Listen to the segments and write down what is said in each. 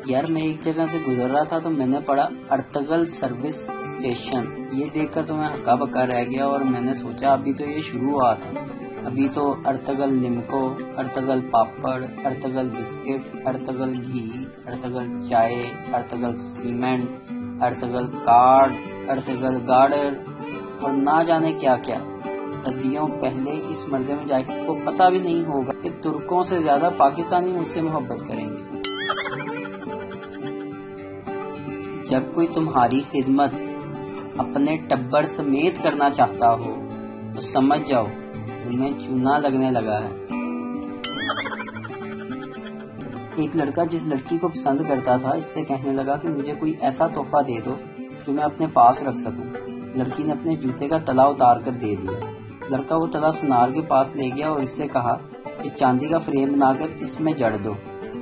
یار میں ایک جگہ سے گزر رہا تھا تو میں نے پڑھا ارتگل سروس اسٹیشن. یہ دیکھ کر تو میں ہکا بکا رہ گیا اور میں نے سوچا ابھی تو یہ شروع ہوا تھا. ابھی تو ارتگل نمکو، ارتگل پاپڑ، ارتگل بسکٹ، ارتگل گھی، ارتگل چائے، ارتگل سیمنٹ، ارتگل کارڈ، ارتگل گارڈر اور نہ جانے کیا کیا. صدیوں پہلے اس مرد مجاہد کو پتہ بھی نہیں ہوگا کہ ترکوں سے زیادہ پاکستانی مجھ سے محبت کریں گے. جب کوئی تمہاری خدمت اپنے ٹبر سمیت کرنا چاہتا ہو تو سمجھ جاؤ تمہیں چونا لگنے لگا ہے. ایک لڑکا جس لڑکی کو پسند کرتا تھا اس سے کہنے لگا کہ مجھے کوئی ایسا تحفہ دے دو جو میں اپنے پاس رکھ سکوں. لڑکی نے اپنے جوتے کا تلا اتار کر دے دیا. لڑکا وہ تلا سنار کے پاس لے گیا اور اس سے کہا کہ چاندی کا فریم بنا کر اس میں جڑ دو.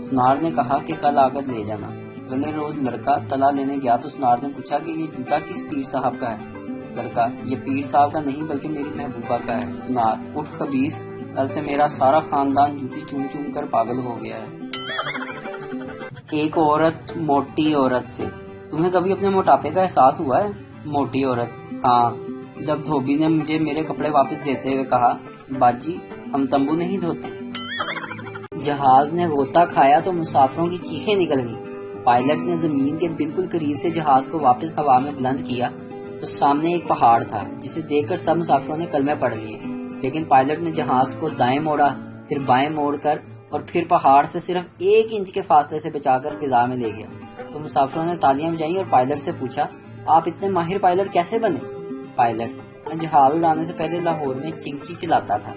سنار نے کہا کہ کل آ کر لے جانا. اگلے روز لڑکا تلا لینے گیا تو سنار نے پوچھا کہ یہ جوتا کس پیر صاحب کا ہے. لڑکا: یہ پیر صاحب کا نہیں بلکہ میری محبوبہ کا ہے. سنار: اٹھ خبیث، کل سے میرا سارا خاندان جوتی چوم چوم کر پاگل ہو گیا ہے. ایک عورت موٹی عورت سے: تمہیں کبھی اپنے موٹاپے کا احساس ہوا ہے؟ موٹی عورت: ہاں، جب دھوبی نے مجھے میرے کپڑے واپس دیتے ہوئے کہا باجی ہم تمبو نہیں دھوتے. جہاز نے غوطہ کھایا تو مسافروں کی چیخیں نکل گئیں. پائلٹ نے زمین کے بالکل قریب سے جہاز کو واپس ہوا میں بلند کیا تو سامنے ایک پہاڑ تھا جسے دیکھ کر سب مسافروں نے کلمے پڑھ لیے. لیکن پائلٹ نے جہاز کو دائیں موڑا، پھر بائیں موڑ کر اور پھر پہاڑ سے صرف 1 انچ کے فاصلے سے بچا کر فضا میں لے گیا. تو مسافروں نے تالیاں بجائیں اور پائلٹ سے پوچھا آپ اتنے ماہر پائلٹ کیسے بنے؟ پائلٹ: میں جہاز اڑانے سے پہلے لاہور میں چنکی چلاتا تھا.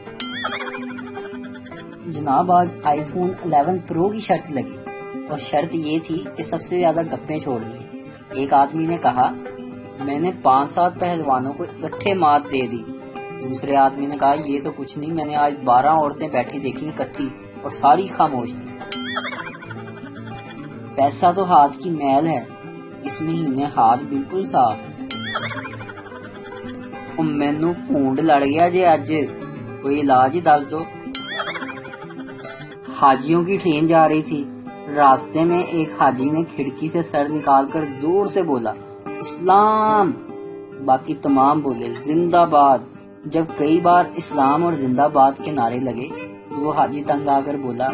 جناب آج آئی فون 11 پرو کی شرط لگی اور شرط یہ تھی کہ سب سے زیادہ گپیں چھوڑنی. ایک آدمی نے کہا میں نے 5-7 پہلوانوں کو اکٹھے مات دے دی. دوسرے آدمی نے کہا یہ تو کچھ نہیں، میں نے آج 12 عورتیں بیٹھی دیکھی اکٹھی اور ساری خاموش تھی. پیسہ تو ہاتھ کی میل ہے، اس مہینے ہاتھ بالکل صاف. مینو پونڈ لڑ گیا جی اج، کوئی علاج ہی دس دو. حاجیوں کی ٹرین جا رہی تھی. راستے میں ایک حاجی نے کھڑکی سے سر نکال کر زور سے بولا اسلام. باقی تمام بولے زندہ باد. جب کئی بار اسلام اور زندہ باد کے نعرے لگے تو وہ حاجی تنگ آ کر بولا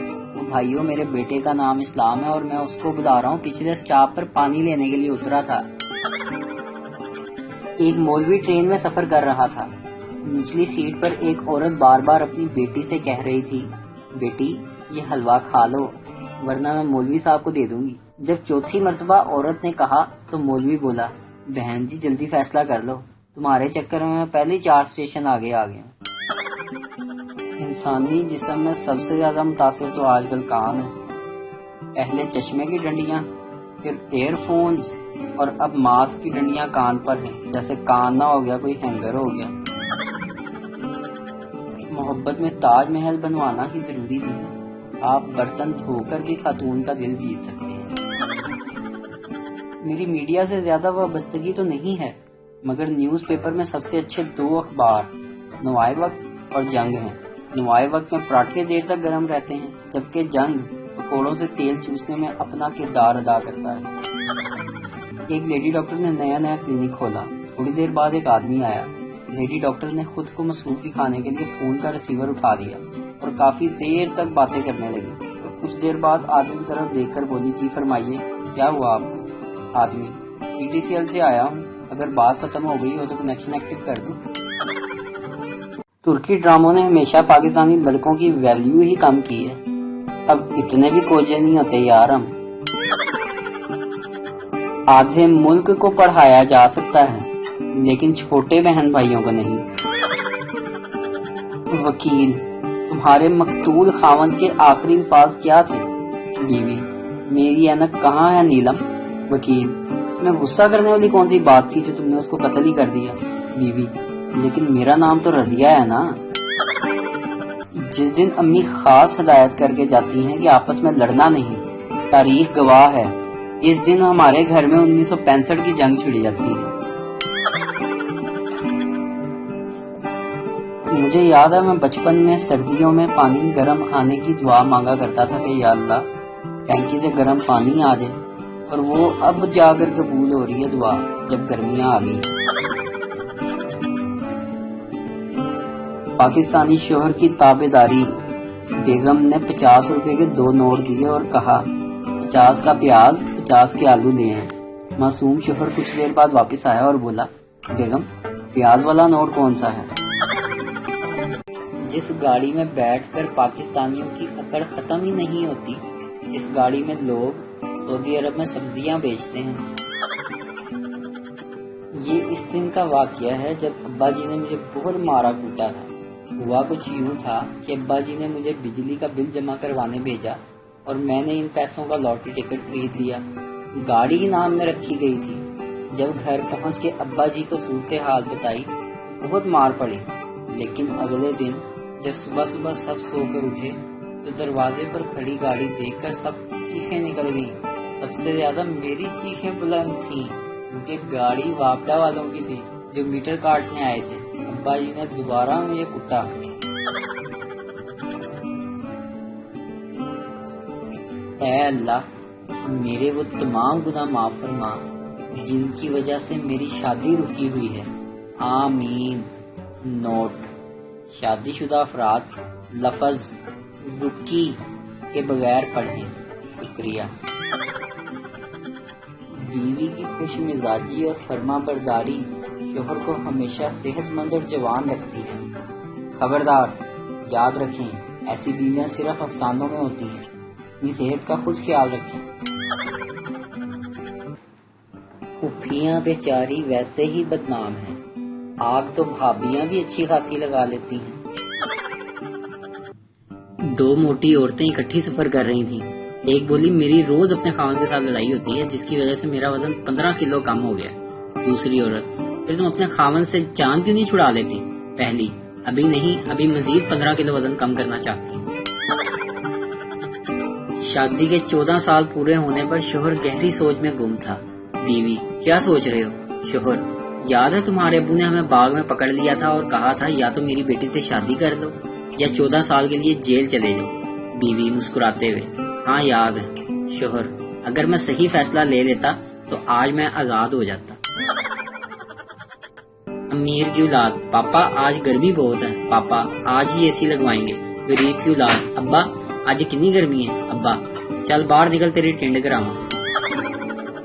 بھائیوں میرے بیٹے کا نام اسلام ہے اور میں اس کو بلا رہا ہوں، پچھلے سٹاپ پر پانی لینے کے لیے اترا تھا. ایک مولوی ٹرین میں سفر کر رہا تھا. نچلی سیٹ پر ایک عورت بار بار اپنی بیٹی سے کہہ رہی تھی بیٹی یہ حلوہ کھا لو ورنہ میں مولوی صاحب کو دے دوں گی. جب چوتھی مرتبہ عورت نے کہا تو مولوی بولا بہن جی جلدی فیصلہ کر لو، تمہارے چکر میں پہلے 4 اسٹیشن آگے آ گیا. انسانی جسم میں سب سے زیادہ متاثر تو آج کل کان ہے. پہلے چشمے کی ڈنڈیاں، پھر ایئر فونز اور اب ماسک کی ڈنڈیاں کان پر ہیں. جیسے کان نہ ہو گیا کوئی ہینگر ہو گیا. محبت میں تاج محل بنوانا ہی ضروری نہیں، آپ برتن دھو کر بھی خاتون کا دل جیت سکتے ہیں. میری میڈیا سے زیادہ وابستگی تو نہیں ہے، مگر نیوز پیپر میں سب سے اچھے 2 اخبار نوائے وقت اور جنگ ہیں. نوائے وقت میں پراٹھے دیر تک گرم رہتے ہیں جبکہ جنگ پکوڑوں سے تیل چوسنے میں اپنا کردار ادا کرتا ہے. ایک لیڈی ڈاکٹر نے نیا کلینک کھولا. تھوڑی دیر بعد ایک آدمی آیا. لیڈی ڈاکٹر نے خود کو مصروف دکھانے کے لیے فون کا ریسیور اٹھا دیا اور کافی دیر تک باتیں کرنے لگی. اور کچھ دیر بعد آدمی کی طرف دیکھ کر بولی جی فرمائیے کیا ہوا آپ کو؟ آدمی: PTCL سے آیا ہوں، اگر بات ختم ہو گئی ہو تو کنیکشن ایکٹیو کر دوں. ترکی ڈراموں نے ہمیشہ پاکستانی لڑکوں کی ویلیو ہی کم کی ہے. اب اتنے بھی کوجے نہیں ہوتے یار ہم. آدھے ملک کو پڑھایا جا سکتا ہے لیکن چھوٹے بہن بھائیوں کو نہیں. وکیل: تمہارے مقتول خاوند کے آخری الفاظ کیا تھے؟ بیوی: میری اینک کہاں ہے نیلم؟ وکیل: اس میں غصہ کرنے والی کون سی بات تھی جو تم نے اس کو قتل ہی کر دیا؟ بیوی: لیکن میرا نام تو رضیہ ہے نا. جس دن امی خاص ہدایت کر کے جاتی ہیں کہ آپس میں لڑنا نہیں، تاریخ گواہ ہے اس دن ہمارے گھر میں 1965 کی جنگ چھڑی جاتی ہے. مجھے یاد ہے میں بچپن میں سردیوں میں پانی گرم آنے کی دعا مانگا کرتا تھا کہ یا اللہ ٹینکی سے گرم پانی آ جائے، اور وہ اب جا کر قبول ہو رہی ہے دعا جب گرمیاں آ گئی۔ پاکستانی شوہر کی تابع داری۔ بیگم نے 50 روپے کے 2 نوٹ دیے اور کہا 50 کا پیاز 50 کے آلو لے ہیں۔ معصوم شوہر کچھ دیر بعد واپس آیا اور بولا بیگم پیاز والا نوٹ کون سا ہے؟ جس گاڑی میں بیٹھ کر پاکستانیوں کی اکڑ ختم ہی نہیں ہوتی، اس گاڑی میں لوگ سعودی عرب میں سبزیاں بیچتے ہیں۔ یہ اس دن کا واقعہ ہے جب ابا جی نے مجھے بہت مارا کوٹا تھا۔ ہوا کچھ یوں تھا کہ ابا جی نے مجھے بجلی کا بل جمع کروانے بھیجا اور میں نے ان پیسوں کا لاٹری ٹکٹ خرید لیا۔ گاڑی نام میں رکھی گئی تھی۔ جب گھر پہنچ کے ابا جی کو صورتحال بتائی بہت مار پڑی، لیکن اگلے دن جب صبح سب سو کر اٹھے تو دروازے پر کھڑی گاڑی دیکھ کر سب چیخیں نکل گئیں۔ سب سے زیادہ میری چیخیں بلند تھیں کیونکہ گاڑی واپڈا والوں کی تھی جو میٹر کاٹنے آئے تھے۔ ابا جی نے دوبارہ مجھے کٹا۔ اے اللہ میرے وہ تمام گناہ معاف فرما جن کی وجہ سے میری شادی رکی ہوئی ہے، آمین۔ نوٹ: شادی شدہ افراد لفظ رکی کے بغیر پڑھیں، شکریہ۔ بیوی کی خوش مزاجی اور فرما برداری شوہر کو ہمیشہ صحت مند اور جوان رکھتی ہے۔ خبردار، یاد رکھیں ایسی بیویاں صرف افسانوں میں ہوتی ہیں۔ اپنی صحت کا خود خیال رکھیں۔ پھوپھیاں بیچاری ویسے ہی بدنام ہیں، آگ تو بھابیاں بھی اچھی خاصی لگا لیتی ہیں۔ 2 موٹی عورتیں اکٹھی سفر کر رہی تھیں۔ ایک بولی میری روز اپنے خاوند کے ساتھ لڑائی ہوتی ہے جس کی وجہ سے میرا وزن 15 کلو کم ہو گیا۔ دوسری عورت پھر تم اپنے خاوند سے جان کیوں نہیں چھڑا لیتی؟ پہلی ابھی نہیں، ابھی مزید 15 کلو وزن کم کرنا چاہتی ہوں۔ شادی کے 14 سال پورے ہونے پر شوہر گہری سوچ میں گم تھا۔ بیوی کیا سوچ رہے ہو؟ شوہر یاد ہے تمہارے ابو نے ہمیں باغ میں پکڑ لیا تھا اور کہا تھا یا تو میری بیٹی سے شادی کر لو یا 14 سال کے لیے جیل چلے جاؤ۔ بیوی مسکراتے ہوئے ہاں یاد ہے۔ شوہر اگر میں صحیح فیصلہ لے لیتا تو آج میں آزاد ہو جاتا۔ امیر کی اولاد پاپا آج گرمی بہت ہے، پاپا آج ہی اے سی لگوائیں گے۔ غریب کی اولاد ابا آج کتنی گرمی ہے، ابا چل باہر نکل تیری ٹینڈ کراواں۔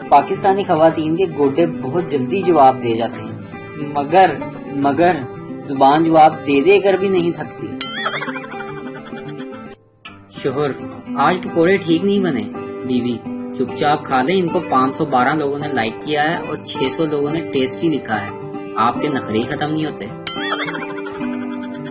پاکستانی خواتین کے گوڈے بہت جلدی جواب دے جاتے ہیں، مگر زبان جواب دے دے کر بھی نہیں تھکتی۔ شوہر آج پکوڑے ٹھیک نہیں بنے۔ بیوی چپ چاپ کھا لیں، ان کو 512 لوگوں نے لائک کیا ہے اور 600 لوگوں نے ٹیسٹی لکھا ہے، آپ کے نخرے ختم نہیں ہوتے۔